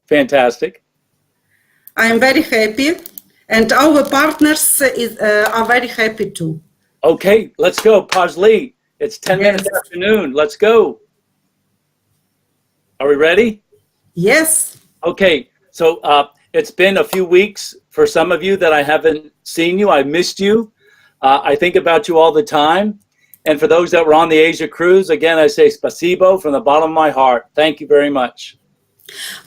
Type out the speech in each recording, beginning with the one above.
fantastic. I am very happy, and our partners are very happy too. Okay, let's go, Pazli. It's 10 minutes afternoon. Let's go. Are we ready? Yes. Okay, so it's been a few weeks for some of you that I haven't seen you. I missed you. I think about you all the time. And for those that were on the Asia cruise, again, I say spasibo from the bottom of my heart. Thank you very much.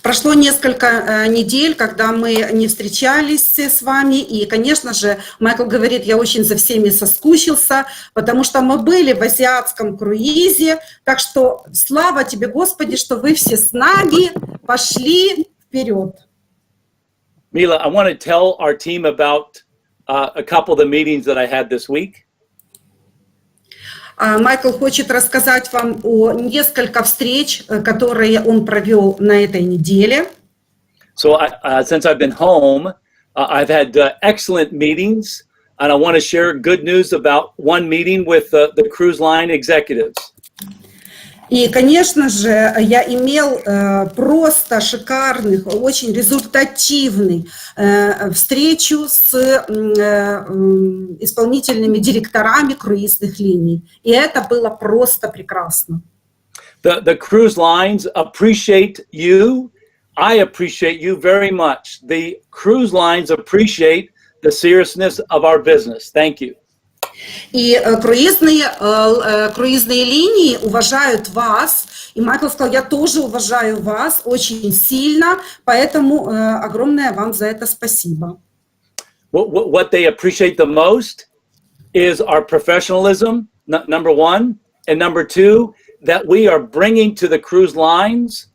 Прошло несколько недель, когда мы не встречались с вами, и, конечно же, Майкл говорит, я очень за всеми соскучился, потому что мы были в азиатском круизе, так что слава тебе, Господи, что вы все с нами, пошли вперед. Mila, I want to tell our team about a couple of the meetings that I had this week. Майкл хочет рассказать вам о нескольких встреч, которые он провел на этой неделе. So since I've been home, I've had excellent meetings, and I want to share good news about one meeting with the cruise line executives. И, конечно же, я имел просто шикарных, очень результативную встречу с исполнительными директорами круизных линий. И это было просто прекрасно. The cruise lines appreciate you. I appreciate you very much. The cruise lines appreciate the seriousness of our business. Thank you. И круизные линии уважают вас, и Майкл сказал, я тоже уважаю вас очень сильно, поэтому огромное вам за это спасибо. What they appreciate the most is our professionalism, number one, and number two, that we are bringing to the cruise lines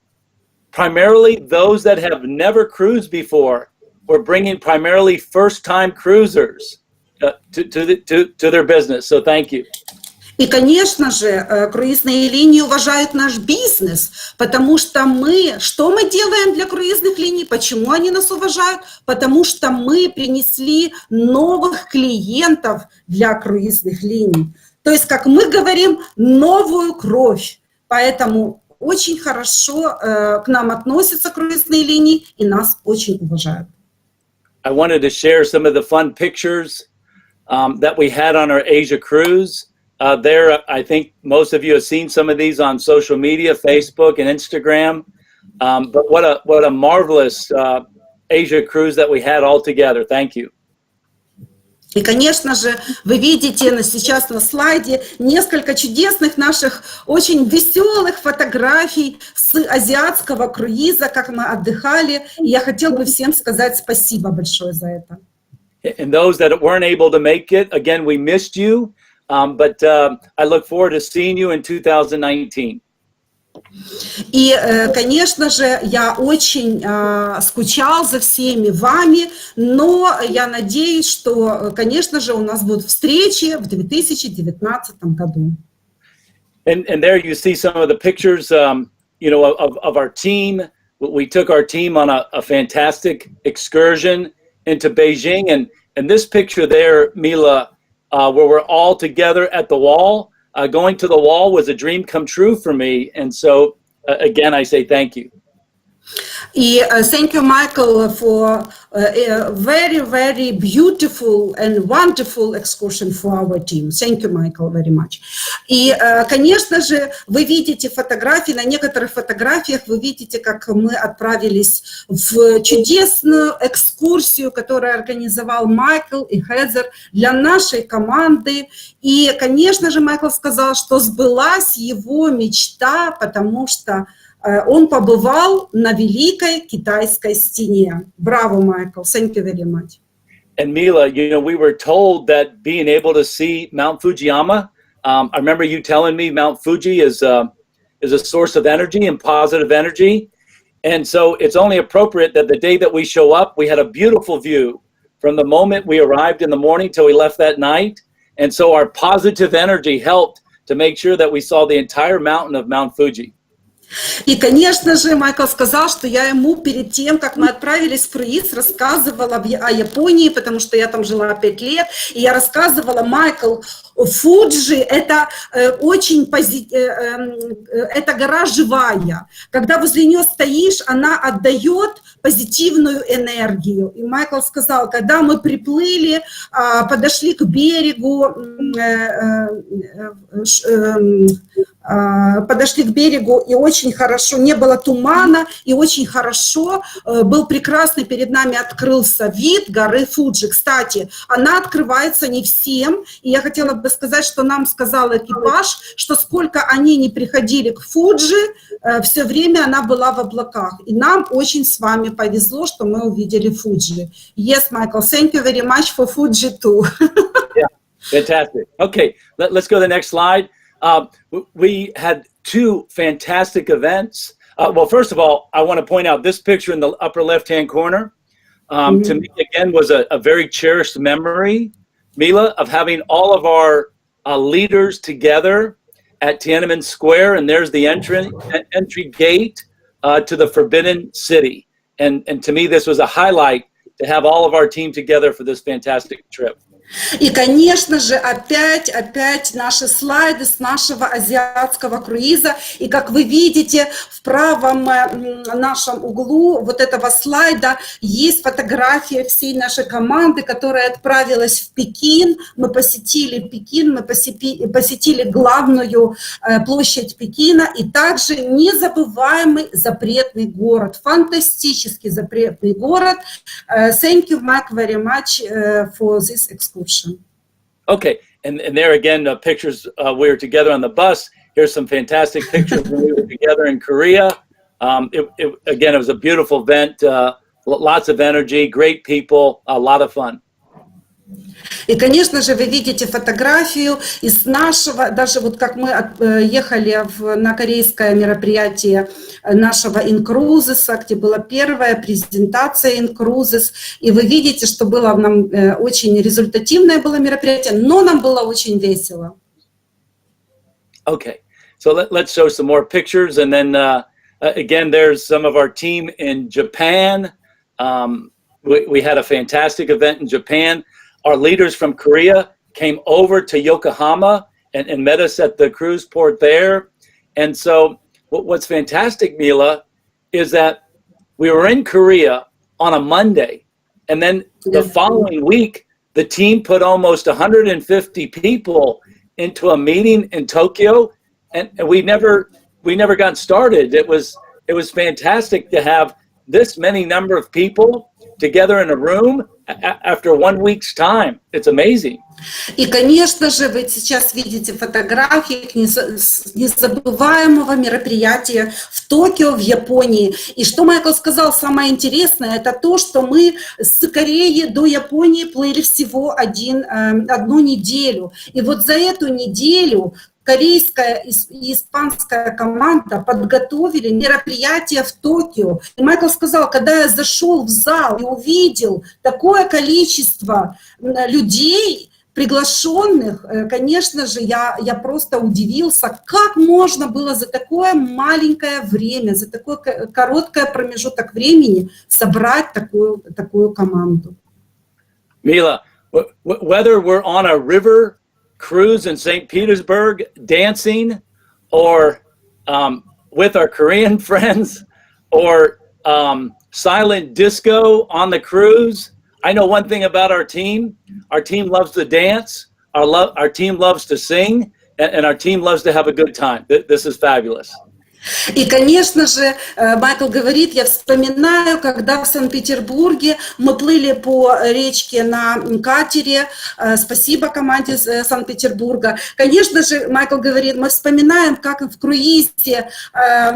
primarily those that have never cruised before. We're bringing primarily first-time cruisers. To their business. So thank you. И, конечно же, круизные линии уважают наш бизнес, потому что что мы делаем для круизных линий, почему они нас уважают? Потому что мы принесли новых клиентов для круизных линий. То есть, как мы говорим, новую кровь. Поэтому очень хорошо к нам относятся круизные линии и нас очень уважают. I wanted to share some of the fun pictures that we had on our Asia cruise. I think most of you have seen some of these on social media, Facebook and Instagram. But what a marvelous Asia cruise that we had all together. Thank you. И, конечно же, вы видите сейчас на слайде несколько чудесных наших очень веселых фотографий с азиатского круиза, как мы отдыхали. И я хотел бы всем сказать спасибо большое за это. And those that weren't able to make it, again, we missed you, but I look forward to seeing you in 2019. И, конечно же, я очень скучал за всеми вами, но я надеюсь, что, конечно же, у нас будут встречи в 2019 году. And there you see some of the pictures, of our team. We took our team on a fantastic excursion into Beijing, and this picture there, Mila, where we're all together at the wall, going to the wall was a dream come true for me, and so again I say thank you. И thank you, Michael, for a very, very beautiful and wonderful excursion for our team. Thank you, Michael, very much. И, конечно же, вы видите фотографии, на некоторых фотографиях вы видите, как мы отправились в чудесную экскурсию, которую организовал Майкл и Хедер для нашей команды. И, конечно же, Майкл сказал, что сбылась его мечта, потому что он побывал на Великой Китайской стене. Браво, Майкл. Thank you very much. And Mila, we were told that being able to see Mount Fujiyama, I remember you telling me Mount Fuji is a source of energy and positive energy. And so it's only appropriate that the day that we show up, we had a beautiful view from the moment we arrived in the morning till we left that night. And so our positive energy helped to make sure that we saw the entire mountain of Mount Fuji. И, конечно же, Майкл сказал, что я ему перед тем, как мы отправились в круиз, рассказывала о Японии, потому что я там жила 5 лет, и я рассказывала, Майкл, Фуджи это очень это гора живая. Когда возле нее стоишь, она отдает позитивную энергию. И Майкл сказал, когда мы приплыли, подошли к берегу, и очень хорошо, не было тумана, и очень хорошо, был прекрасный, перед нами открылся вид горы Фуджи. Кстати, она открывается не всем, и я хотела бы сказать, что нам сказал экипаж, что сколько они не приходили к Фуджи, все время она была в облаках. И нам очень с вами повезло, что мы увидели Фуджи. Yes, Michael, thank you very much for Fuji too. Yeah, fantastic. Okay, let's go to the next slide. We had two fantastic events. Well, first of all, I want to point out this picture in the upper left-hand corner. To me, again, was a very cherished memory, Mila, of having all of our leaders together at Tiananmen Square, and there's the entry gate to the Forbidden City. And to me, this was a highlight to have all of our team together for this fantastic trip. И, конечно же, опять наши слайды с нашего азиатского круиза. И, как вы видите, в правом нашем углу вот этого слайда есть фотография всей нашей команды, которая отправилась в Пекин. Мы посетили Пекин, мы посетили главную площадь Пекина и также незабываемый запретный город, фантастический запретный город. Thank you, Mark, very much for this excursion. Okay, and there again, pictures we were together on the bus. Here's some fantastic pictures when we were together in Korea. Again, it was a beautiful event, lots of energy, great people, a lot of fun. И, конечно же, вы видите фотографию из нашего, даже вот как мы ехали на корейское мероприятие нашего Incruises, где была первая презентация Incruises, и вы видите, что было нам очень результативное было мероприятие, но нам было очень весело. Okay, so let's show some more pictures, and then again, there's some of our team in Japan. We had a fantastic event in Japan. Our leaders from Korea came over to Yokohama and met us at the cruise port there. And so what's fantastic, Mila, is that we were in Korea on a Monday. And then the following week, the team put almost 150 people into a meeting in Tokyo. And we never got started. It was fantastic to have this many number of people together in a room after 1 week's time. It's amazing. И, конечно же, вы сейчас видите фотографии незабываемого мероприятия в Токио, в Японии. И что Майкл сказал, самое интересное, это то, что мы с Кореи до Японии плыли всего одну неделю. И вот за эту неделю корейская и испанская команда подготовили мероприятие в Токио. И Майкл сказал, когда я зашел в зал и увидел такое количество людей, приглашенных, конечно же, я просто удивился, как можно было за такое маленькое время, за такое короткое промежуток времени собрать такую команду. Mila, whether we're on a river cruise in St. Petersburg, dancing, or with our Korean friends, or silent disco on the cruise. I know one thing about our team. Our team loves to dance. Our team loves to sing, and our team loves to have a good time. This is fabulous. И, конечно же, Майкл говорит, я вспоминаю, когда в Санкт-Петербурге мы плыли по речке на катере, спасибо команде Санкт-Петербурга. Конечно же, Майкл говорит, мы вспоминаем, как в круизе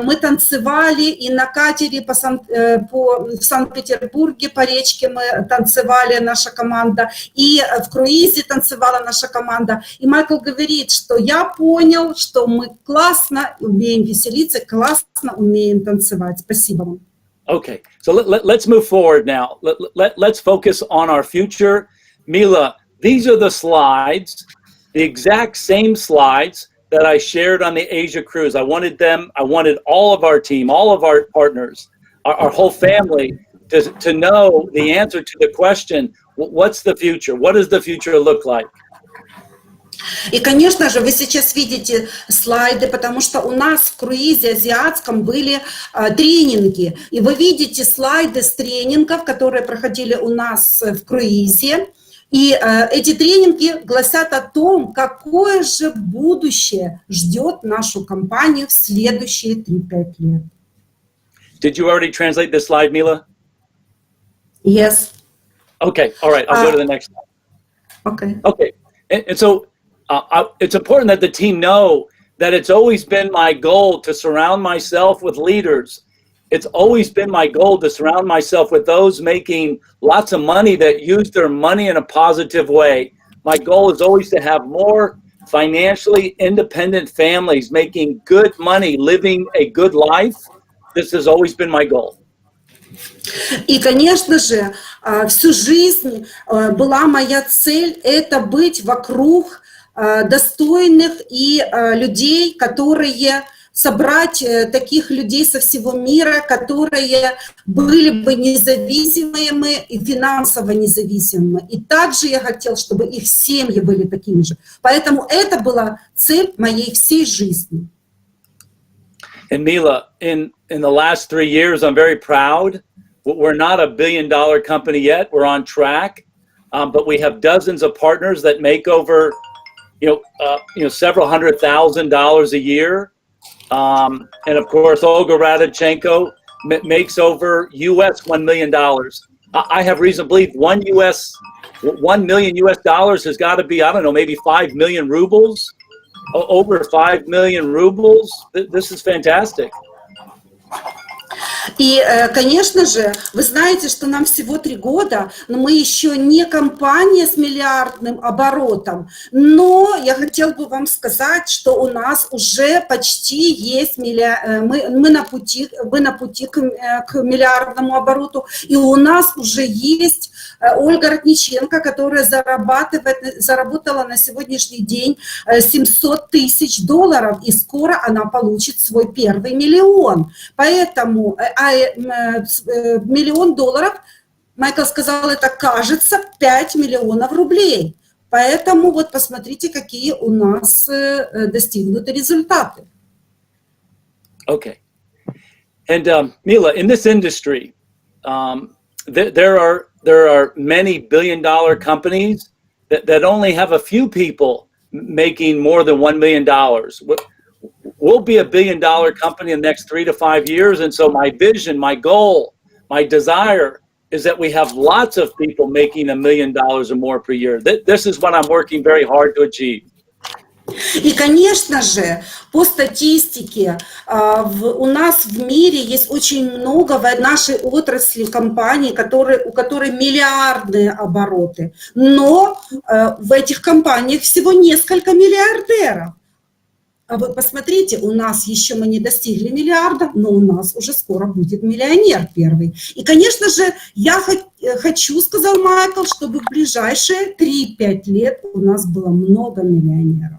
мы танцевали, и на катере в Санкт-Петербурге по речке мы танцевали, наша команда, и в круизе танцевала наша команда. И Майкл говорит, что я понял, что мы классно умеем веселиться, классно умеем танцевать. Спасибо вам. Okay, so let's move forward now. Let's focus on our future. Mila, these are the slides, the exact same slides that I shared on the Asia cruise. I wanted all of our team, all of our partners, our whole family to know the answer to the question, what's the future? What does the future look like? И, конечно же, вы сейчас видите слайды, потому что у нас в круизе азиатском были тренинги. И вы видите слайды с тренингов, которые проходили у нас в круизе. И эти тренинги гласят о том, какое же будущее ждет нашу компанию в следующие 3-5 лет. Did you already translate this slide, Mila? Yes. Okay, all right, I'll go to the next slide. Okay. Okay, and so it's important that the team know that it's always been my goal to surround myself with leaders. It's always been my goal to surround myself with those making lots of money that use their money in a positive way. My goal is always to have more financially independent families making good money, living a good life. This has always been my goal. И, конечно же, всю жизнь была моя цель – это быть вокруг достойных и людей, которые собрать таких людей со всего мира, которые были бы независимыми и финансово независимыми. И также я хотел, чтобы их семьи были такими же. Поэтому это была цель моей всей жизни. And Mila, in the last 3 years, I'm very proud. We're not a $1 billion company yet. We're on track, but we have dozens of partners that make over, several $100,000 a year. And of course, Olga Radichenko makes over US $1 million. I have reason to believe $1 million US has got to be, I don't know, maybe 5 million rubles. Over 5 million rubles. This is fantastic. И, конечно же, вы знаете, что нам всего 3 года, но мы еще не компания с миллиардным оборотом. Но я хотела бы вам сказать, что у нас уже почти есть мы на пути к миллиардному обороту, и у нас уже есть Ольга Ратниченко, которая заработала на сегодняшний день $700 тысяч, и скоро она получит свой первый миллион. Поэтому $1 миллион, Майкл сказал, это кажется 5 миллионов рублей. Поэтому вот посмотрите, какие у нас достигнуты результаты. Okay. And Mila, in this industry, there are many billion-dollar companies that only have a few people making more than $1 million. We'll be a $1 billion company in the next 3 to 5 years. And so my vision, my goal, my desire is that we have lots of people making $1 million or more per year. This is what I'm working very hard to achieve. И, конечно же, по статистике у нас в мире есть очень много в нашей отрасли компаний, у которых миллиардные обороты. Но в этих компаниях всего несколько миллиардеров. А вы посмотрите, у нас еще мы не достигли миллиарда, но у нас уже скоро будет миллионер первый. И, конечно же, я хочу, сказал Майкл, чтобы в ближайшие 3-5 лет у нас было много миллионеров.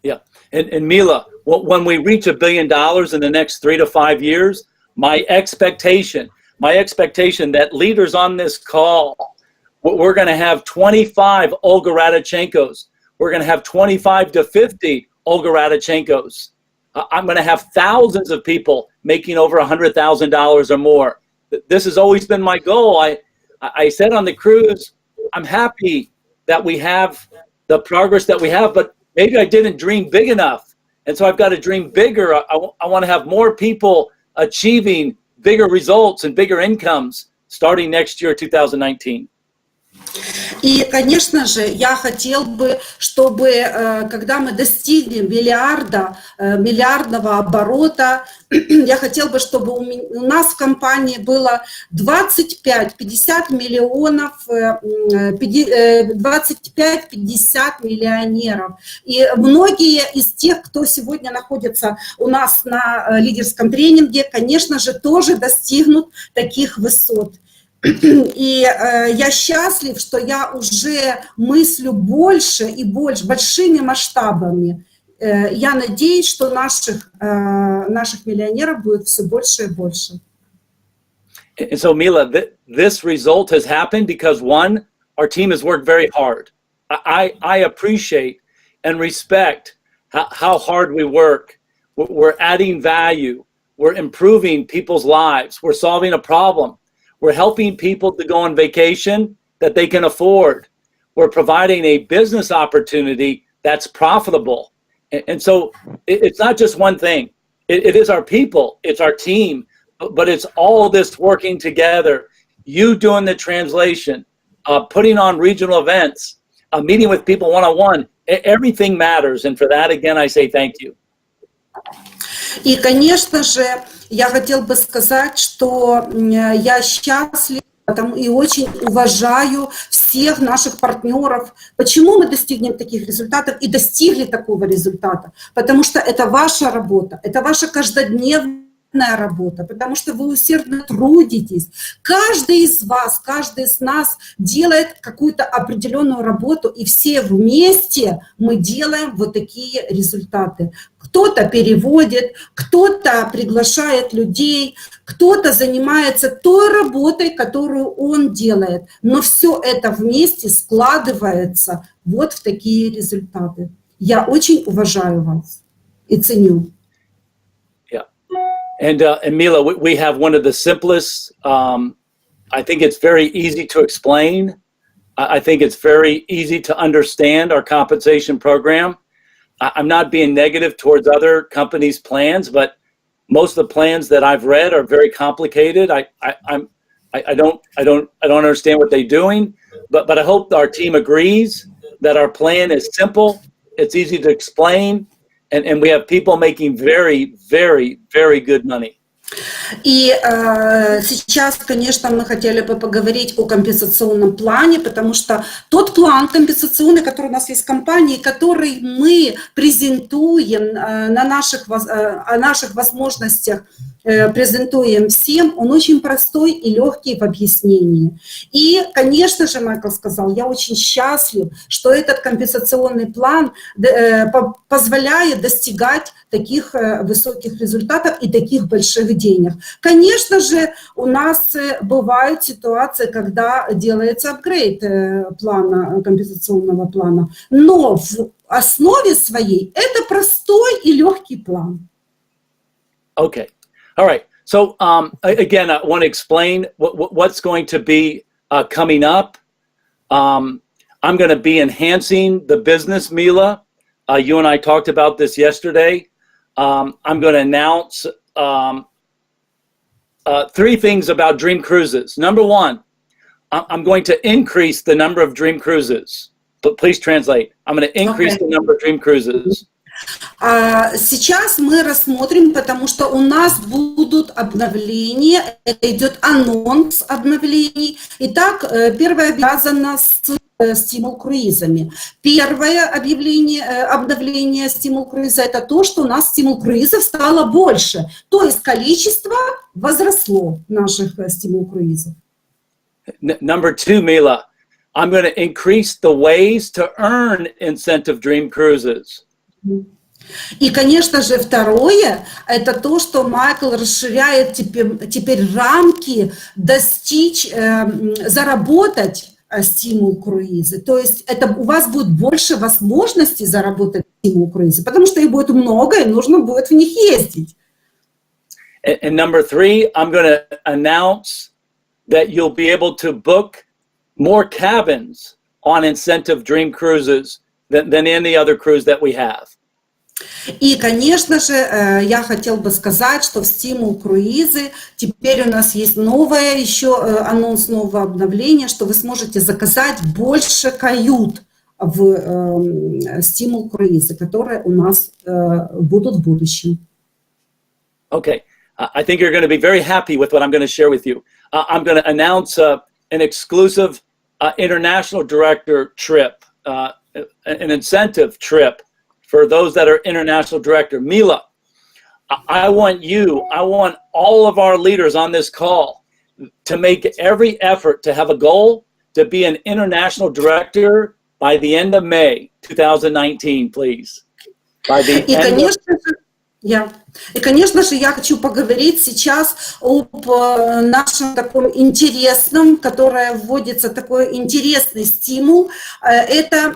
Yeah. And Mila, when we reach $1 billion in the next 3 to 5 years, my expectation that leaders on this call, we're going to have 25 Olga Radichenkos. We're going to have 25 to 50 Olga Radichenkos. I'm going to have thousands of people making over $100,000 or more. This has always been my goal. I said on the cruise, I'm happy that we have the progress that we have, but maybe I didn't dream big enough. And so I've got to dream bigger. I want to have more people achieving bigger results and bigger incomes starting next year, 2019. И, конечно же, я хотел бы, чтобы, когда мы достигнем миллиардного оборота, я хотел бы, чтобы у нас в компании было 25-50 миллионов, 25-50 миллионеров. И многие из тех, кто сегодня находится у нас на лидерском тренинге, конечно же, тоже достигнут таких высот. И я счастлив, что я уже мыслю больше и больше, большими масштабами. Я надеюсь, что наших миллионеров будет все больше и больше. And so, Mila, this result has happened because, one, our team has worked very hard. I appreciate and respect how hard we work. We're adding value. We're improving people's lives. We're solving a problem. We're helping people to go on vacation that they can afford. We're providing a business opportunity that's profitable. And so it's not just one thing. It is our people. It's our team. But it's all this working together. You doing the translation, putting on regional events, meeting with people one-on-one. Everything matters. And for that, again, I say thank you. И, конечно же, я хотел бы сказать, что я счастлива и очень уважаю всех наших партнеров. Почему мы достигнем таких результатов и достигли такого результата? Потому что это ваша работа, это ваша каждодневная работа, потому что вы усердно трудитесь. Каждый из вас, каждый из нас делает какую-то определенную работу, и все вместе мы делаем вот такие результаты. Кто-то переводит, кто-то приглашает людей, кто-то занимается той работой, которую он делает. Но все это вместе складывается вот в такие результаты. Я очень уважаю вас и ценю. And Mila, we have one of the simplest, I think it's very easy to explain. I think it's very easy to understand our compensation program. I'm not being negative towards other companies' plans, but most of the plans that I've read are very complicated. I don't understand what they're doing, but I hope our team agrees that our plan is simple, it's easy to explain, and we have people making very, very, very good money. И сейчас, конечно, мы хотели бы поговорить о компенсационном плане, потому что тот план компенсационный, который у нас есть в компании, который мы презентуем о наших возможностях, презентуем всем, он очень простой и легкий в объяснении. И, конечно же, Майкл сказал, я очень счастлив, что этот компенсационный план позволяет достигать таких высоких результатов и таких больших денег. Конечно же, у нас бывают ситуации, когда делается апгрейд плана, компенсационного плана, но в основе своей это простой и легкий план. Okay. All right. So again, I want to explain what's going to be coming up. I'm going to be enhancing the business, Mila. You and I talked about this yesterday. I'm going to announce 3 things about Dream Cruises. Number 1, I'm going to increase the number of Dream Cruises. But please translate. I'm going to increase the number of Dream Cruises. Сейчас мы рассмотрим, потому что у нас будут обновления, это идет анонс обновлений. Итак, первое связано с стимул-круизами. Первое обновление стимул-круиза – это то, что у нас стимул-круизов стало больше. То есть количество возросло наших стимул-круизов. Number 2, Mila, I'm going to increase the ways to earn incentive Dream Cruises. И, конечно же, второе, это то, что Майкл расширяет теперь рамки достичь, заработать стимул-круизы. То есть это у вас будет больше возможностей заработать стимул-круизы, потому что их будет много, и нужно будет в них ездить. And number 3, I'm going to announce that you'll be able to book more cabins on incentive Dream Cruises than any other cruise that we have. И, конечно же, я хотел бы сказать, что в стимул-круизы теперь у нас есть новое, еще анонс нового обновления, что вы сможете заказать больше кают в стимул-круизы, которые у нас будут в будущем. Okay, I think you're going to be very happy with what I'm going to share with you. I'm going to announce an exclusive international director trip, an incentive trip for those that are international director. Mila, I want all of our leaders on this call to make every effort to have a goal to be an international director by the end of May 2019, please. By the end И, конечно же, я хочу поговорить сейчас об нашем таком интересном, которое вводится, такой интересный стимул. Это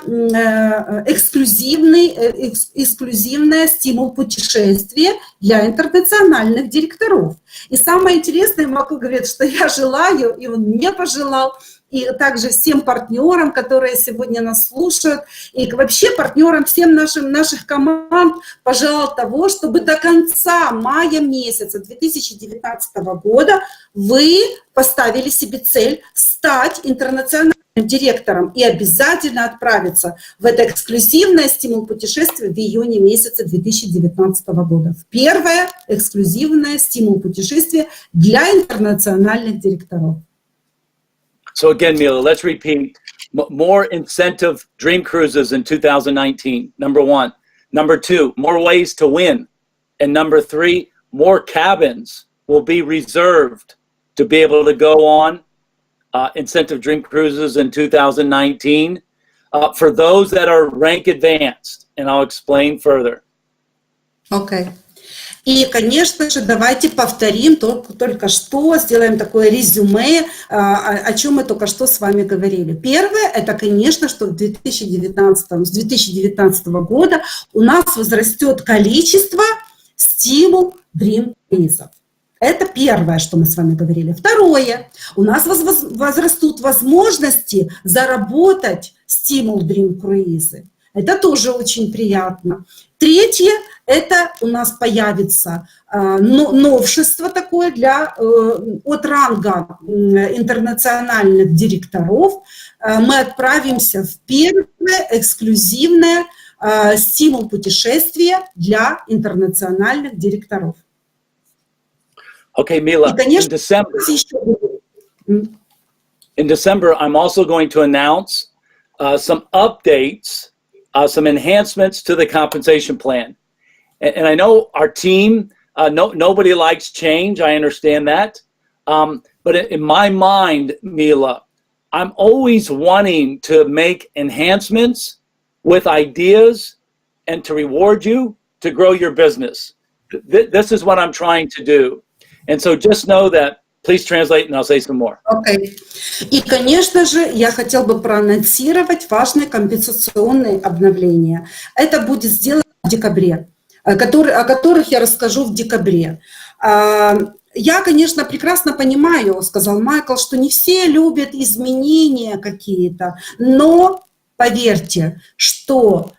эксклюзивное стимул путешествия для интернациональных директоров. И самое интересное, Майкл говорит, что я желаю, и он мне пожелал, и также всем партнерам, которые сегодня нас слушают, и вообще партнерам всем наших команд пожелал того, чтобы до конца мая месяца 2019 года вы поставили себе цель стать интернациональным директором и обязательно отправиться в это эксклюзивное стимул путешествия в июне месяце 2019 года. В первое эксклюзивное стимул путешествия для интернациональных директоров. So again, Mila, let's repeat. More incentive dream cruises in 2019, number one. Number two, more ways to win. And number three, more cabins will be reserved to be able to go on incentive dream cruises in 2019 for those that are rank advanced. And I'll explain further. Okay. И, конечно же, давайте повторим только что, сделаем такое резюме, о чем мы только что с вами говорили. Первое, это, конечно, что с 2019 года у нас возрастет количество стимул Dream Cruises. Это первое, что мы с вами говорили. Второе, у нас возрастут возможности заработать стимул Dream Cruises. Это тоже очень приятно. Третье, это у нас появится новшество такое от ранга интернациональных директоров. Мы отправимся в первое эксклюзивное стимул путешествия для интернациональных директоров. Okay, Mila, И, конечно, in December, I'm also going to announce some updates, some enhancements to the compensation plan. And I know our team, nobody likes change. I understand that. But in my mind, Mila, I'm always wanting to make enhancements with ideas and to reward you to grow your business. This is what I'm trying to do. And so just know that. Please translate, and I'll say some more. Okay. И, конечно же, я хотел бы проанонсировать важные компенсационные обновления. Это будет сделано в декабре, о которых я расскажу в декабре. Я, конечно, прекрасно понимаю, сказал Майкл, что не все любят изменения какие-то, но поверьте, что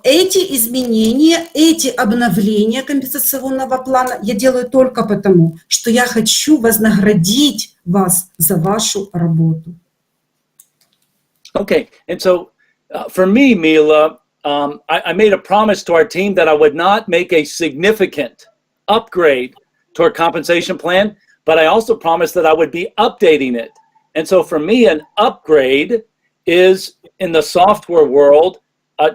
эти изменения, эти обновления компенсационного плана я делаю только потому, что я хочу вознаградить вас за вашу работу. Okay, and so for me, Mila, I made a promise to our team that I would not make a significant upgrade to our compensation plan, but I also promised that I would be updating it. And so for me, an upgrade is in the software world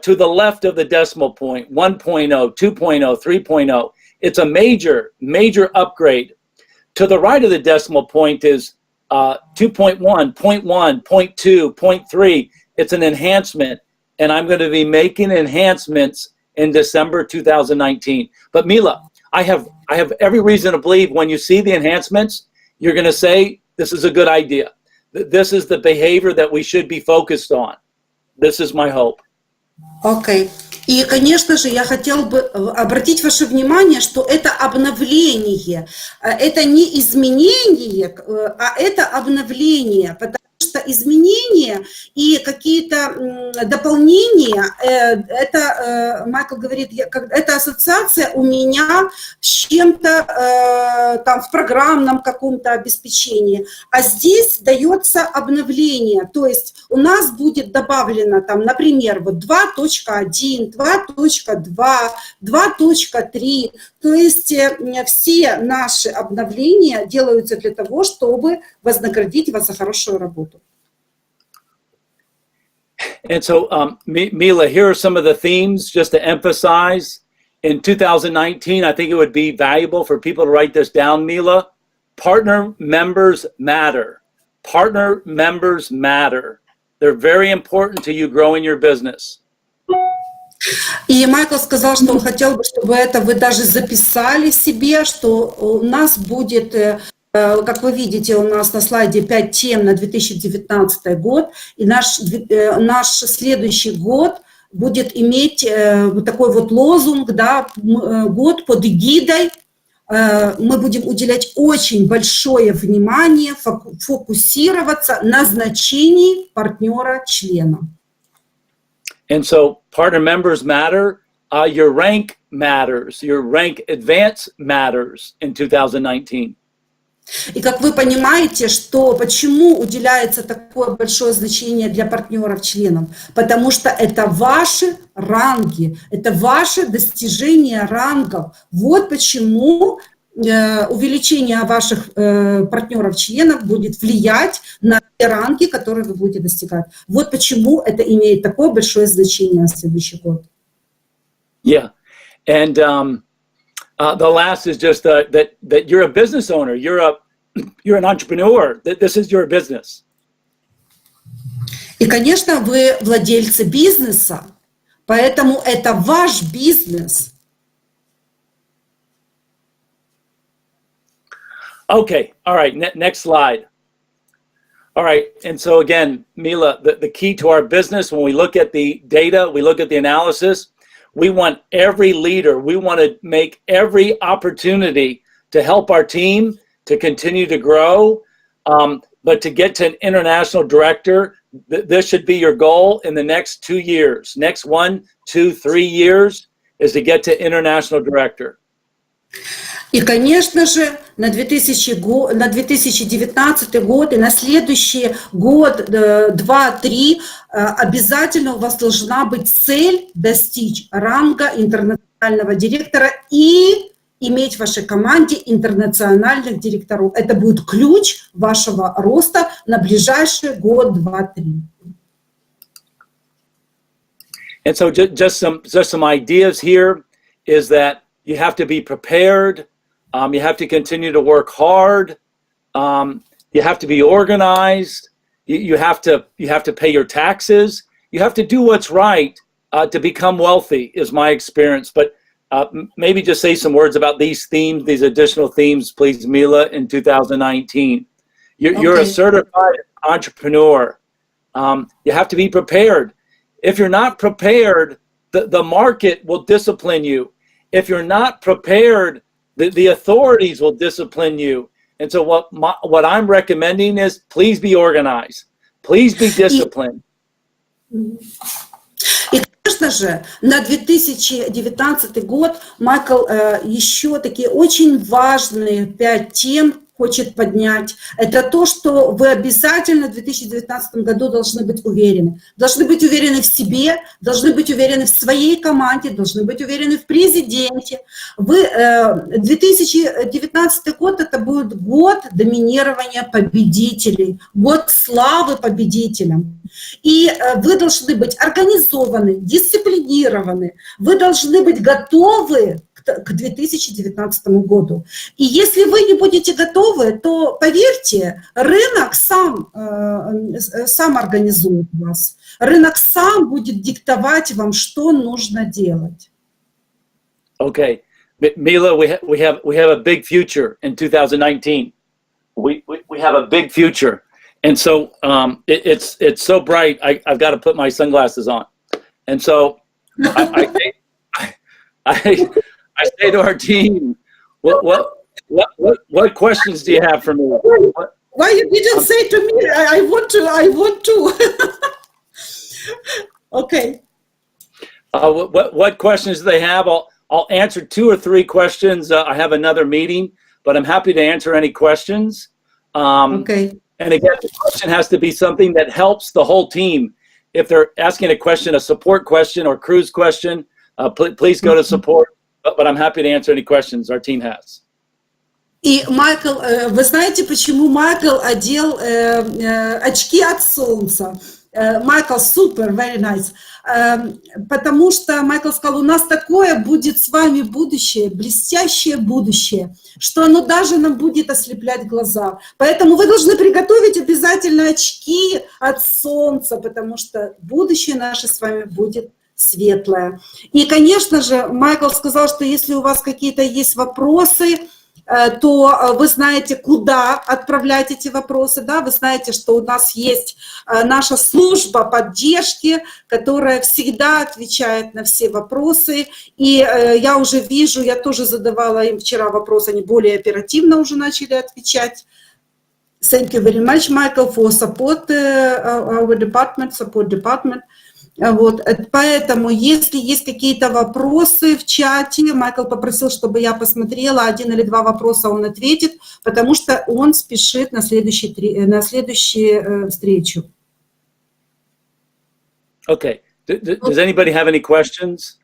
to the left of the decimal point, 1.0, 2.0, 3.0. It's a major, major upgrade. To the right of the decimal point is 2.1, 0.1, 0.2, 0.3. It's an enhancement, and I'm going to be making enhancements in December 2019. But Mila, I have every reason to believe when you see the enhancements, you're going to say, this is a good idea. This is the behavior that we should be focused on. This is my hope. Окей. И, конечно же, я хотела бы обратить ваше внимание, что это обновление, это не изменение, а это обновление, потому что изменения и какие-то дополнения, это, Майкл говорит, это ассоциация у меня с чем-то там в программном каком-то обеспечении, а здесь дается обновление, то есть у нас будет добавлено там, например, вот 2.1, 2.2, 2.3, то есть все наши обновления делаются для того, чтобы вознаградить вас за хорошую работу. And so, Mila, here are some of the themes just to emphasize. In 2019, I think it would be valuable for people to write this down, Mila. Partner members matter. Partner members matter. They're very important to you growing your business. И Майкл сказал, что он хотел бы, чтобы это вы даже записали себе, что у нас будет, как вы видите, у нас на слайде 5 тем на 2019 год, и наш следующий год будет иметь такой вот лозунг, да, год под эгидой. Мы будем уделять очень большое внимание, фокусироваться на значении партнера-члена. And so partner members matter. Your rank matters. Your rank advance matters in 2019. И как вы понимаете, что почему уделяется такое большое значение для партнеров-членов? Потому что это ваши ранги, это ваши достижения рангов. Вот почему увеличение ваших партнеров-членов будет влиять на те ранги, которые вы будете достигать. Вот почему это имеет такое большое значение на следующий год. Yeah, and the last is just that you're a business owner. You're an entrepreneur. This is your business. И, конечно, вы владельцы бизнеса, поэтому это ваш бизнес. Okay, all right, next slide. All right, and so again, Mila, the key to our business, when we look at the data, we look at the analysis, we want every leader, we want to make every opportunity to help our team to continue to grow, but to get to an international director, this should be your goal in the next 2 years. Next 1, 2, 3 years is to get to international director. И, конечно же, на 2019 год и на следующий год, 2-3, обязательно у вас должна быть цель достичь ранга интернационального директора и иметь в вашей команде интернациональных директоров. Это будет ключ вашего роста на ближайший год, 2-3. And so just some ideas here is that you have to be prepared. You have to continue to work hard. You have to be organized. You have to pay your taxes. You have to do what's right to become wealthy, is my experience. But maybe just say some words about these themes, these additional themes, please, Mila, in 2019. You're a certified entrepreneur. You have to be prepared. If you're not prepared, the market will discipline you. If you're not prepared, the authorities will discipline you. And so what I'm recommending is please be organized. Please be disciplined. И, конечно же, на 2019 год Майкл еще такие очень важные 5 тем хочет поднять. Это то, что вы обязательно в 2019 году должны быть уверены. Должны быть уверены в себе, должны быть уверены в своей команде, должны быть уверены в президенте. 2019 год – это будет год доминирования победителей, год славы победителям. И вы должны быть организованы, дисциплинированы, вы должны быть готовы к 2019 году. И если вы не будете готовы, то, поверьте, рынок сам организует вас. Рынок сам будет диктовать вам, что нужно делать. Okay, Mila, we have a big future in 2019. We have a big future, and so it's so bright. I've got to put my sunglasses on, and so I say to our team, what questions do you have for me? Why you didn't say to me? I want to. Okay. What questions do they have? I'll answer 2 or 3 questions. I have another meeting, but I'm happy to answer any questions. Okay. And again, the question has to be something that helps the whole team. If they're asking a question, a support question or cruise question, please go to support. But I'm happy to answer any questions our team has. И Майкл, вы знаете, почему Майкл одел очки от солнца? Майкл, супер, very nice. Потому что Майкл сказал, у нас такое будет с вами будущее, блестящее будущее, что оно даже нам будет ослеплять глаза. Поэтому вы должны приготовить обязательно очки от солнца, потому что будущее наше с вами будет светлое. И, конечно же, Майкл сказал, что если у вас какие-то есть вопросы, то вы знаете, куда отправлять эти вопросы, да, вы знаете, что у нас есть наша служба поддержки, которая всегда отвечает на все вопросы, и я уже вижу, я тоже задавала им вчера вопрос, они более оперативно уже начали отвечать. Thank you very much, Michael, for support our department, support department. Вот, поэтому, если есть какие-то вопросы в чате, Майкл попросил, чтобы я посмотрела, 1 или 2 вопроса он ответит, потому что он спешит на следующую встречу. Okay. Does anybody have any questions?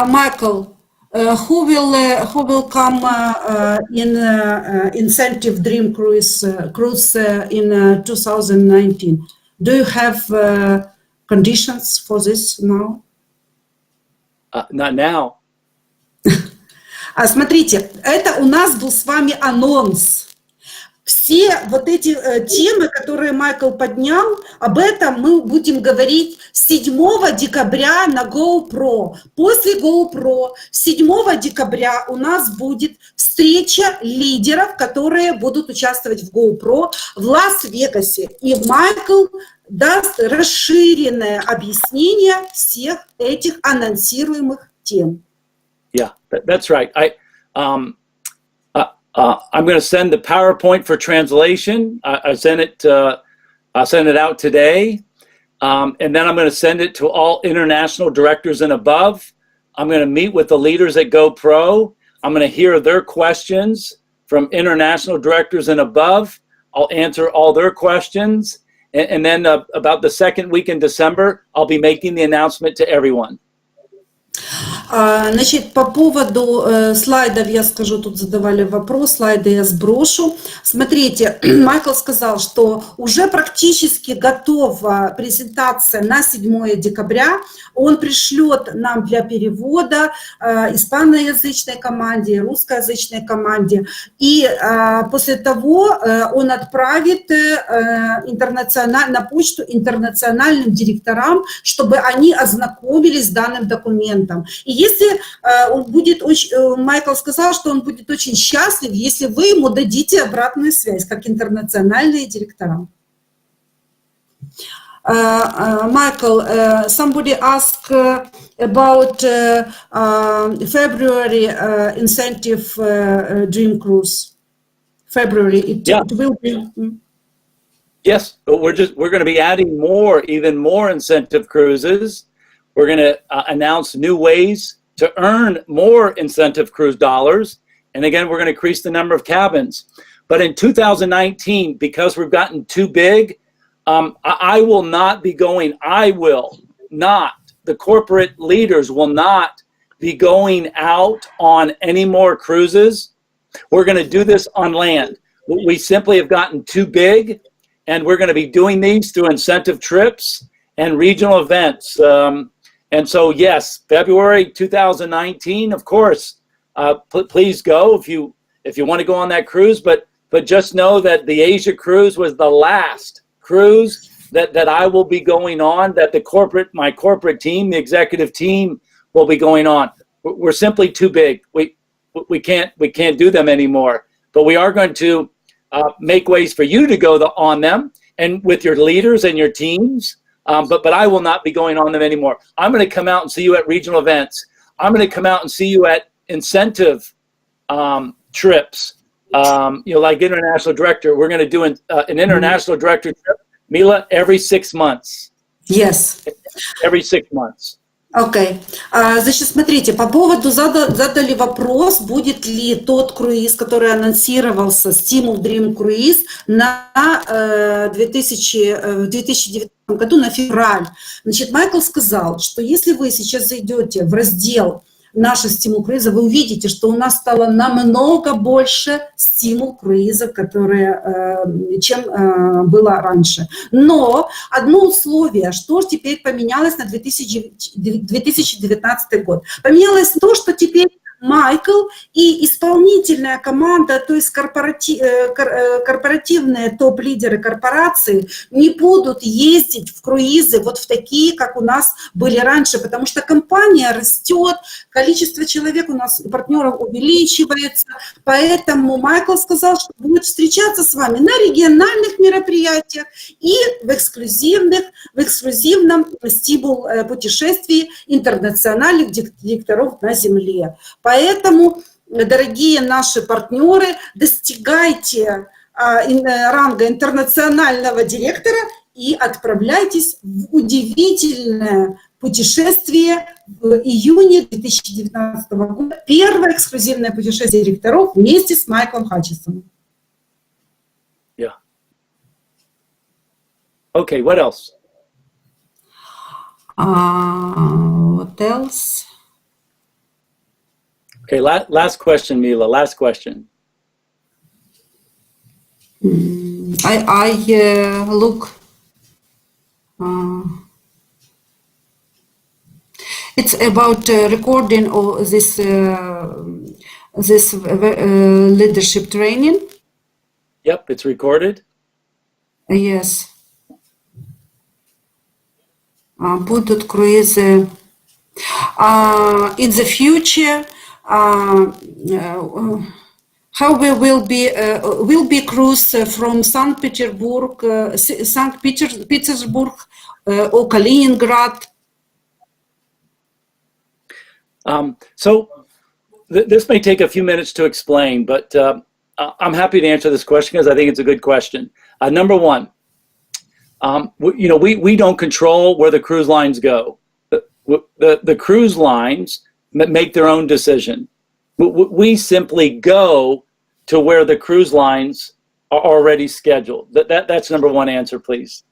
Michael, who will come in incentive Dream Cruise in 2019? Do you have conditions for this now? Not now. Смотрите, это у нас был с вами анонс. Все вот эти темы, которые Майкл поднял, об этом мы будем говорить 7 декабря на GoPro. После GoPro 7 декабря у нас будет встреча лидеров, которые будут участвовать в GoPro в Лас-Вегасе. И Майкл даст расширенное объяснение всех этих анонсируемых тем. Yeah, that's right. I'm going to send the PowerPoint for translation. I sent it out today, and then I'm going to send it to all international directors and above. I'm going to meet with the leaders at GoPro. I'm going to hear their questions from international directors and above. I'll answer all their questions. And then about the second week in December, I'll be making the announcement to everyone. Значит, по поводу слайдов я скажу, тут задавали вопрос, слайды я сброшу. Смотрите, Майкл сказал, что уже практически готова презентация на 7 декабря. Он пришлет нам для перевода испаноязычной команде, русскоязычной команде. И после того он отправит на почту интернациональным директорам, чтобы они ознакомились с данным документом. И если он будет Майкл сказал, что он будет очень счастлив, если вы ему дадите обратную связь, как интернациональные директора. Michael, somebody asked about February incentive Dream Cruise. February, it will be. Yes, but we're going to be adding even more incentive cruises. We're going to announce new ways to earn more incentive cruise dollars. And again, we're going to increase the number of cabins. But in 2019, because we've gotten too big, I will not be going, the corporate leaders will not be going out on any more cruises. We're going to do this on land. We simply have gotten too big, and we're going to be doing these through incentive trips and regional events. And so, yes, February 2019, of course, please go if you want to go on that cruise. But just know that the Asia cruise was the last cruise that I will be going on, that my corporate team, the executive team, will be going on. We're simply too big. We can't do them anymore. But we are going to make ways for you to go on them, and with your leaders and your teams. But I will not be going on them anymore. I'm going to come out and see you at regional events. I'm going to come out and see you at incentive trips. Like international director. We're going to do an international director trip, Mila, every 6 months. Yes. Every 6 months. Окей. Значит, смотрите, по поводу задали вопрос, будет ли тот круиз, который анонсировался, Stimo Dream Cruise, на 2019 году, на февраль. Значит, Майкл сказал, что если вы сейчас зайдете в раздел «Наше стимул круиза», вы увидите, что у нас стало намного больше стимул круизов, чем было раньше. Но одно условие, что теперь поменялось на 2019 год. Поменялось то, что теперь Майкл и исполнительная команда, то есть корпоративные топ-лидеры корпорации не будут ездить в круизы вот в такие, как у нас были раньше, потому что компания растет, количество человек у нас, партнеров увеличивается, поэтому Майкл сказал, что будет встречаться с вами на региональных мероприятиях и в эксклюзивном стимул путешествий интернациональных директоров на Земле. Поэтому, дорогие наши партнеры, достигайте ранга интернационального директора и отправляйтесь в удивительное путешествие в июне 2019 года. Первое эксклюзивное путешествие директоров вместе с Майклом Хатчисоном. Yeah. Okay, what else? What else? Okay, last question, Mila. Last question. I look. It's about recording of this leadership training. Yep, it's recorded. Yes. Будут круизы. In the future, how we will be cruise from St. Petersburg or Kaliningrad. So this may take a few minutes to explain, but I'm happy to answer this question because I think it's a good question. Number one, we don't control where the cruise lines go. The cruise lines make their own decision. We simply go to where the cruise lines are already scheduled. That's number one answer, please.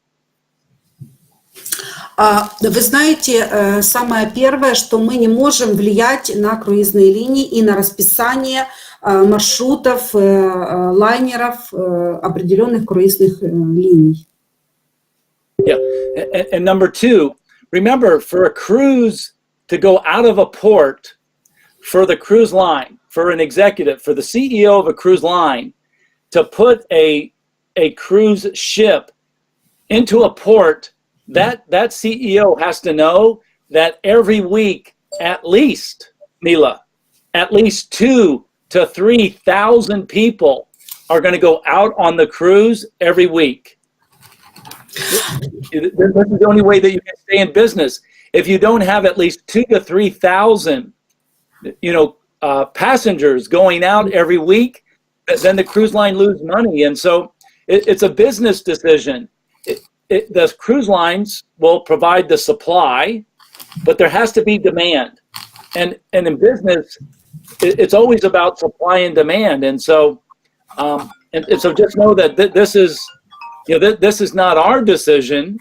Вы знаете, самое первое, что мы не можем влиять на круизные линии и на расписание маршрутов, лайнеров определенных круизных линий. Yeah, and number two, remember, for a cruise to go out of a port, for the cruise line, for an executive, for the CEO of a cruise line, to put a cruise ship into a port, that CEO has to know that every week, at least, Mila, at least 2,000 to 3,000 people are going to go out on the cruise every week. This is the only way that you can stay in business. If you don't have at least 2,000 to 3,000, passengers going out every week, then the cruise line lose money. And so it's a business decision. The cruise lines will provide the supply, but there has to be demand. And in business, it's always about supply and demand. And so, so just know that this is, this is not our decision,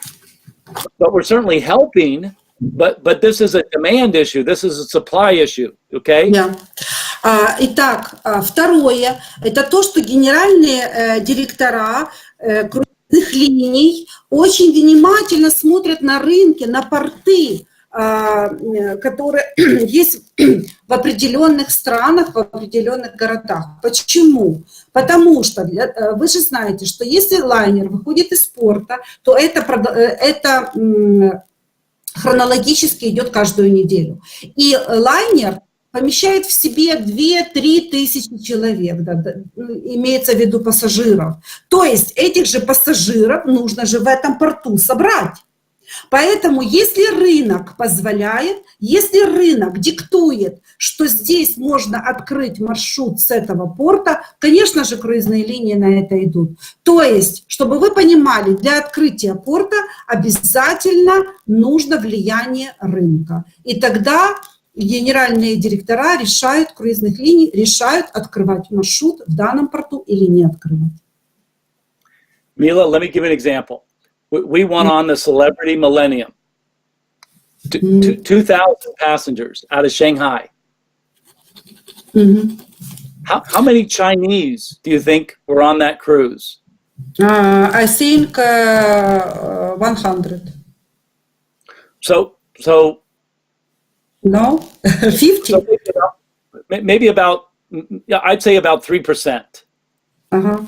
but we're certainly helping. But this is a demand issue. This is a supply issue. Okay? Yeah. Итак, второе, это то, что генеральные директора круизных линий очень внимательно смотрят на рынки, на порты, которые есть в определенных странах, в определенных городах. Почему? Потому что вы же знаете, что если лайнер выходит из порта, то это хронологически идет каждую неделю. И лайнер помещает в себе 2-3 тысячи человек, имеется в виду пассажиров. То есть этих же пассажиров нужно же в этом порту собрать. Поэтому если рынок позволяет, если рынок диктует, что здесь можно открыть маршрут с этого порта, конечно же, круизные линии на это идут. То есть, чтобы вы понимали, для открытия порта обязательно нужно влияние рынка. И тогда генеральные директора решают, круизных линий решают, открывать маршрут в данном порту или не открывать. Mila, let me give an example. We went on the Celebrity Millennium, 2,000 passengers out of Shanghai. Mm-hmm. How many Chinese do you think were on that cruise? I think 100. So No, 50. maybe about, I'd say about 3%. Ага.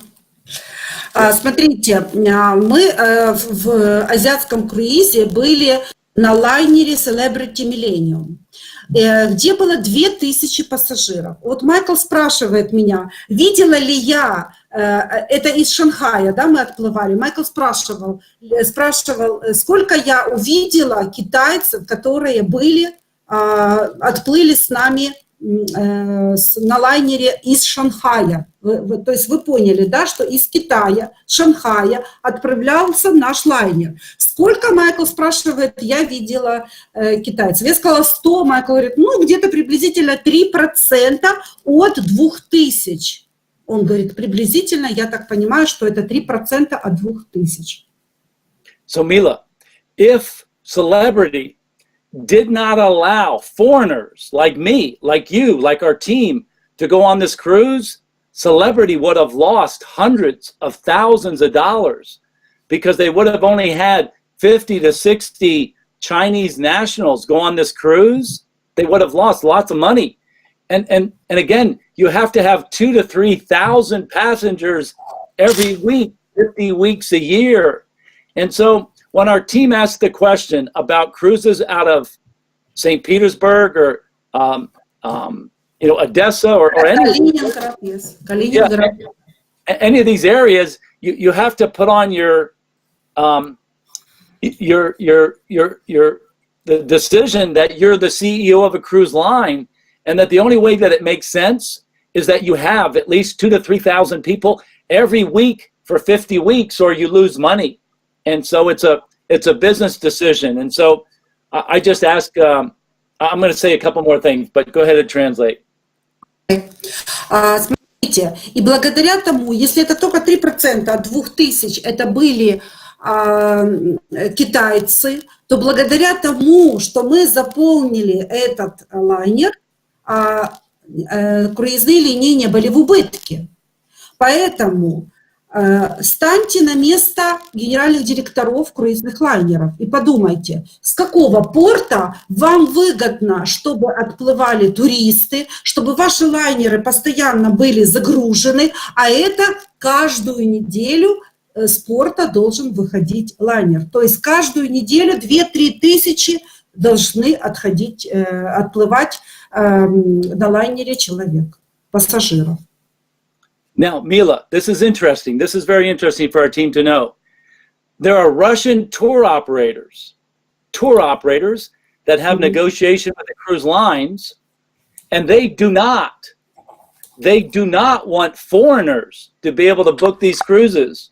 Смотрите, мы в азиатском круизе были на лайнере Celebrity Millennium, где было 2000 пассажиров. Вот Майкл спрашивает меня, видела ли я, это из Шанхая, да, мы отплывали, Майкл спрашивал, сколько я увидела китайцев, которые отплыли с нами на лайнере из Шанхая. То есть вы поняли, да, что из Китая, Шанхая отправлялся наш лайнер. Сколько, Майкл спрашивает, я видела китайцев? Я сказала 100, Майкл говорит, ну, где-то приблизительно 3% от 2000. Он говорит, приблизительно, я так понимаю, что это 3% от 2000. So, Mila, if celebrity did not allow foreigners like me, like you, like our team to go on this cruise, Celebrity would have lost hundreds of thousands of dollars because they would have only had 50 to 60 Chinese nationals go on this cruise. They would have lost lots of money. And again, you have to have 2,000 to 3,000 passengers every week, 50 weeks a year. And so when our team asked the question about cruises out of St. Petersburg or Odessa or any, any of these areas, you have to put on the decision that you're the CEO of a cruise line, and that the only way that it makes sense is that you have at least 2,000 to 3,000 people every week for 50 weeks, or you lose money. And so it's a business decision. And so I just ask. I'm going to say a couple more things, but go ahead and translate. Смотрите, и благодаря тому, если это только 3% от 2000, это были китайцы, то благодаря тому, что мы заполнили этот лайнер, круизные линии не были в убытке. Поэтому станьте на место генеральных директоров круизных лайнеров и подумайте, с какого порта вам выгодно, чтобы отплывали туристы, чтобы ваши лайнеры постоянно были загружены, а это каждую неделю с порта должен выходить лайнер. То есть каждую неделю 2-3 тысячи должны отплывать на лайнере человек, пассажиров. Now, Mila, this is interesting. This is very interesting for our team to know. There are Russian tour operators that have negotiation with the cruise lines, and they do not want foreigners to be able to book these cruises.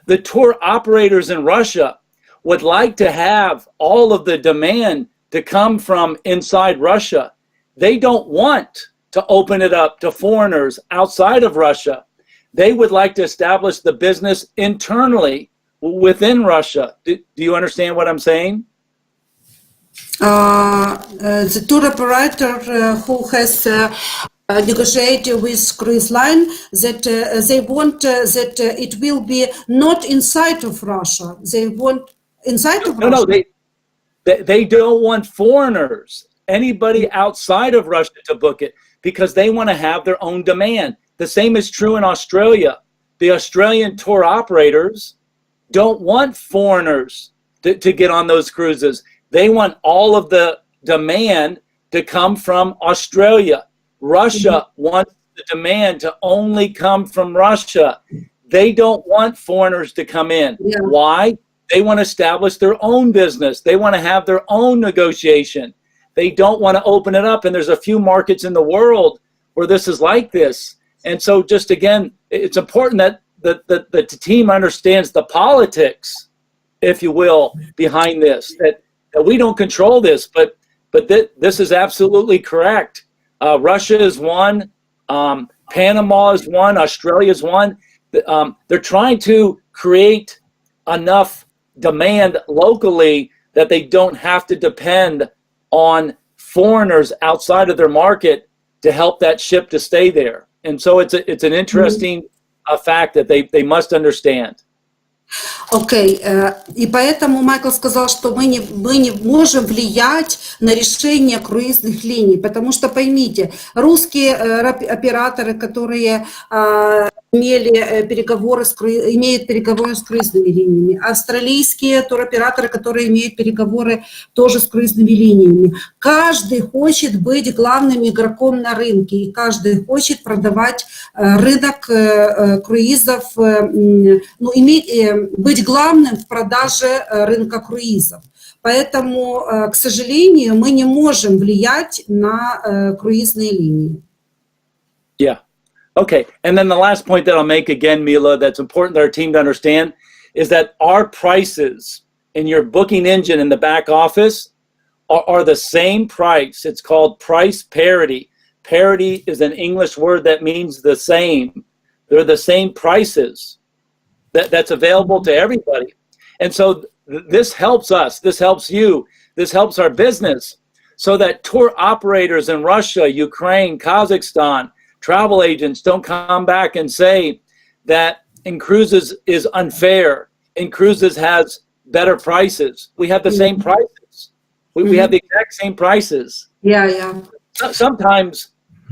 The tour operators in Russia would like to have all of the demand to come from inside Russia. They don't want to open it up to foreigners outside of Russia. They would like to establish the business internally within Russia. Do you understand what I'm saying? The tour operator who has negotiated with cruise line that they want that it will be not inside of Russia. They want inside of Russia. No, they don't want foreigners, anybody outside of Russia to book it, because they want to have their own demand. The same is true in Australia. The Australian tour operators don't want foreigners to get on those cruises. They want all of the demand to come from Australia. Russia wants the demand to only come from Russia. They don't want foreigners to come in. Yeah. Why? They want to establish their own business. They want to have their own negotiation. They don't want to open it up. And there's a few markets in the world where this is like this. And so just again, it's important that the team understands the politics, if you will, behind this, that we don't control this, but this is absolutely correct. Russia is one, Panama is one, Australia is one. They're trying to create enough demand locally that they don't have to depend on foreigners outside of their market to help that ship to stay there. And so it's an interesting fact that they must understand. Окей, и поэтому Майкл сказал, что мы не можем влиять на решение круизных линий, потому что, поймите, русские операторы, которые имеют переговоры с круизными линиями, австралийские туроператоры, которые имеют переговоры тоже с круизными линиями. Каждый хочет быть главным игроком на рынке, и каждый хочет продавать рынок круизов, ну, быть главным в продаже рынка круизов. Поэтому, к сожалению, мы не можем влиять на круизные линии. Yeah. Okay. And then the last point that I'll make again, Mila, that's important to our team to understand is that our prices in your booking engine in the back office are the same price. It's called price parity. Parity is an English word that means the same. They're the same prices that's available to everybody. And so this helps us, this helps you, this helps our business so that tour operators in Russia, Ukraine, Kazakhstan, travel agents don't come back and say that Incruises is unfair. Incruises has better prices. We have the same prices. We have the exact same prices. Yeah. Sometimes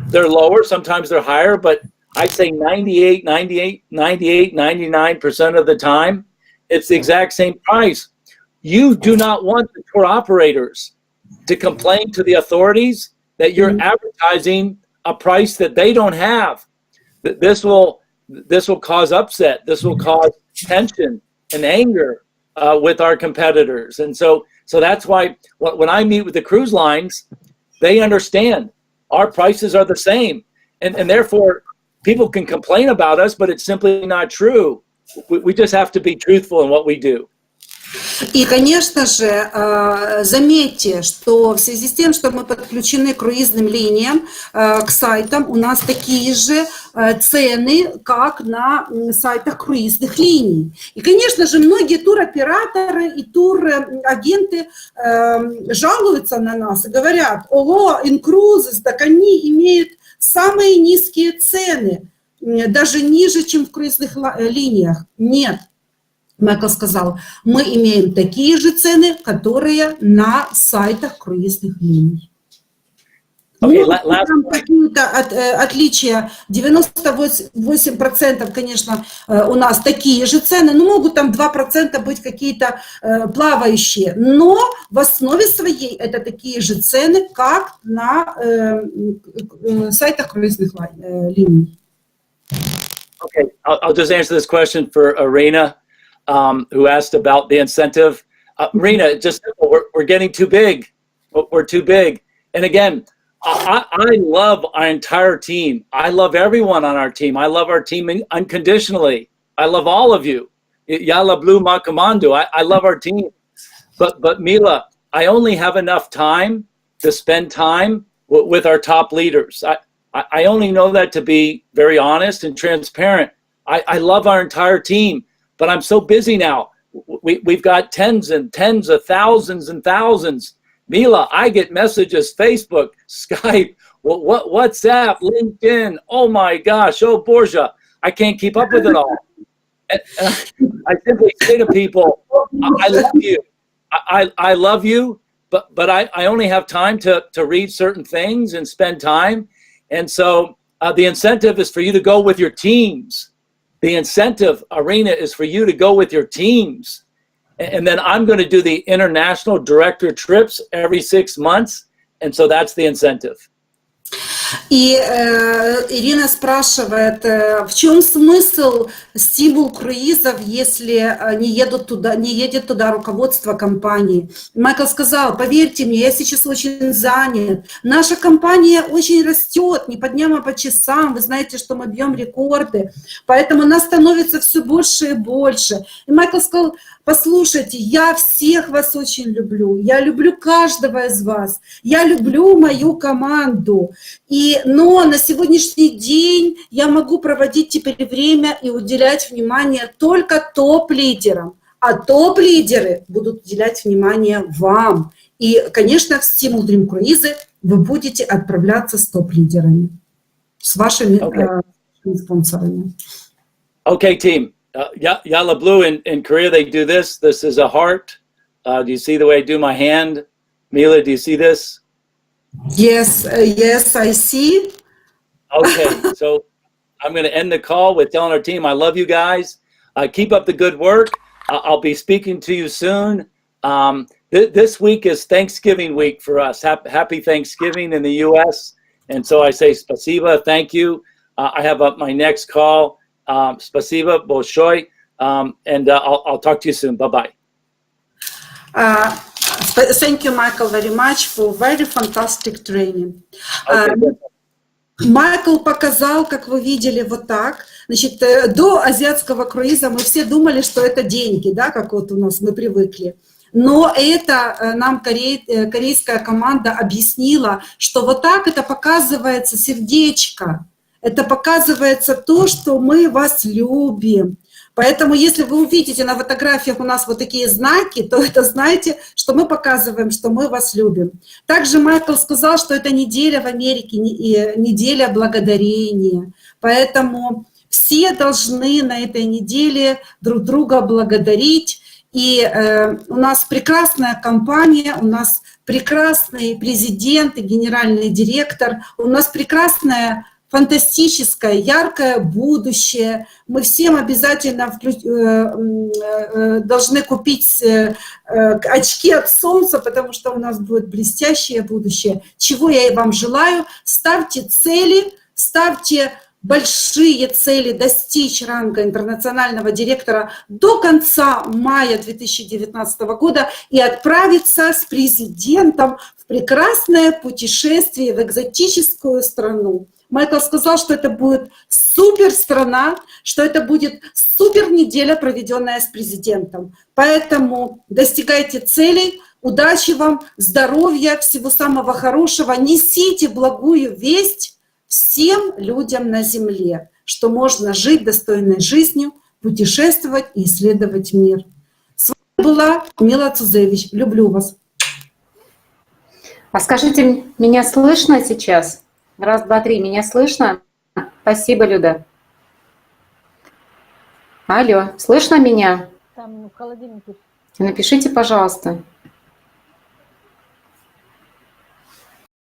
they're lower, sometimes they're higher, but I'd say 99% of the time, it's the exact same price. You do not want the tour operators to complain to the authorities that you're advertising a price that they don't have. This will cause upset. This will cause tension and anger with our competitors. And so that's why when I meet with the cruise lines, they understand our prices are the same. And therefore, people can complain about us, but it's simply not true. We just have to be truthful in what we do. И, конечно же, заметьте, что в связи с тем, что мы подключены к круизным линиям, к сайтам, у нас такие же цены, как на сайтах круизных линий. И, конечно же, многие туроператоры и турагенты жалуются на нас и говорят: ого, Incruises, так они имеют самые низкие цены, даже ниже, чем в круизных линиях. Нет. Майкл сказал, мы имеем такие же цены, которые на сайтах круизных линий. Там какие-то отличия, 98%, конечно, у нас такие же цены, но могут там 2% быть какие-то плавающие, но в основе своей это такие же цены, как на сайтах круизных линий. Okay, I'll just answer this question for Irina. Who asked about the incentive. Rena, just we're getting too big. We're too big. And again, I love our entire team. I love everyone on our team. I love our team unconditionally. I love all of you. Yalla Blue Makamando. I love our team. But Mila, I only have enough time to spend time with our top leaders. I only know that to be very honest and transparent. I love our entire team. But I'm so busy now. We've got tens and tens of thousands and thousands. Mila, I get messages, Facebook, Skype, WhatsApp, LinkedIn. Oh my gosh, oh Borja, I can't keep up with it all. And I simply say to people, I love you. I love you, but I only have time to read certain things and spend time. And so the incentive is for you to go with your teams. The incentive, Irina, is for you to go with your teams. And then I'm going to do the international director trips every 6 months. And so that's the incentive. И Ирина спрашивает, в чем смысл стимул круизов, если не едет туда руководство компании? Майкл сказал, поверьте мне, я сейчас очень занят. Наша компания очень растет, не по дням, а по часам. Вы знаете, что мы бьем рекорды. Поэтому нас становится все больше и больше. И Майкл сказал, послушайте, я всех вас очень люблю. Я люблю каждого из вас. Я люблю мою команду. Но на сегодняшний день я могу проводить теперь время и уделять внимание только топ-лидерам. А топ-лидеры будут уделять внимание вам. И, конечно, в стимул Dream Cruises вы будете отправляться с топ-лидерами, с вашими спонсорами. Okay, team. Yellow blue in Korea, they do this. This is a heart. Do you see the way I do my hand? Mila, do you see this? Yes, yes, I see. Okay, so I'm going to end the call with telling our team, I love you guys. Keep up the good work. I'll be speaking to you soon. This week is Thanksgiving week for us. Happy Thanksgiving in the U.S. And so I say spasiba, thank you. I have up my next call. Spasiba, bolshoi. And I'll talk to you soon. Bye-bye. Thank you, Michael, very much for very fantastic training. Okay, Майкл показал, как вы видели, вот так. Значит, до азиатского круиза мы все думали, что это деньги, да, как вот у нас мы привыкли. Но это нам корейская команда объяснила, что вот так это показывается сердечко. Это показывается то, что мы вас любим. Поэтому, если вы увидите на фотографиях у нас вот такие знаки, то это знаете, что мы показываем, что мы вас любим. Также Майкл сказал, что это неделя в Америке, неделя благодарения. Поэтому все должны на этой неделе друг друга благодарить. И у нас прекрасная компания, у нас прекрасный президент и генеральный директор, у нас прекрасная фантастическое, яркое будущее. Мы всем обязательно должны купить очки от солнца, потому что у нас будет блестящее будущее. Чего я и вам желаю. Ставьте цели, ставьте большие цели достичь ранга интернационального директора до конца мая 2019 года и отправиться с президентом в прекрасное путешествие в экзотическую страну. Майкл сказал, что это будет супер страна, что это будет супер неделя, проведенная с президентом. Поэтому достигайте целей, удачи вам, здоровья, всего самого хорошего. Несите благую весть всем людям на земле, что можно жить достойной жизнью, путешествовать и исследовать мир. С вами была Мила Цузевич. Люблю вас. А скажите, меня слышно сейчас? Раз, два, три. Меня слышно? Спасибо, Люда. Алло, слышно меня? Там в холодильнике. Напишите, пожалуйста.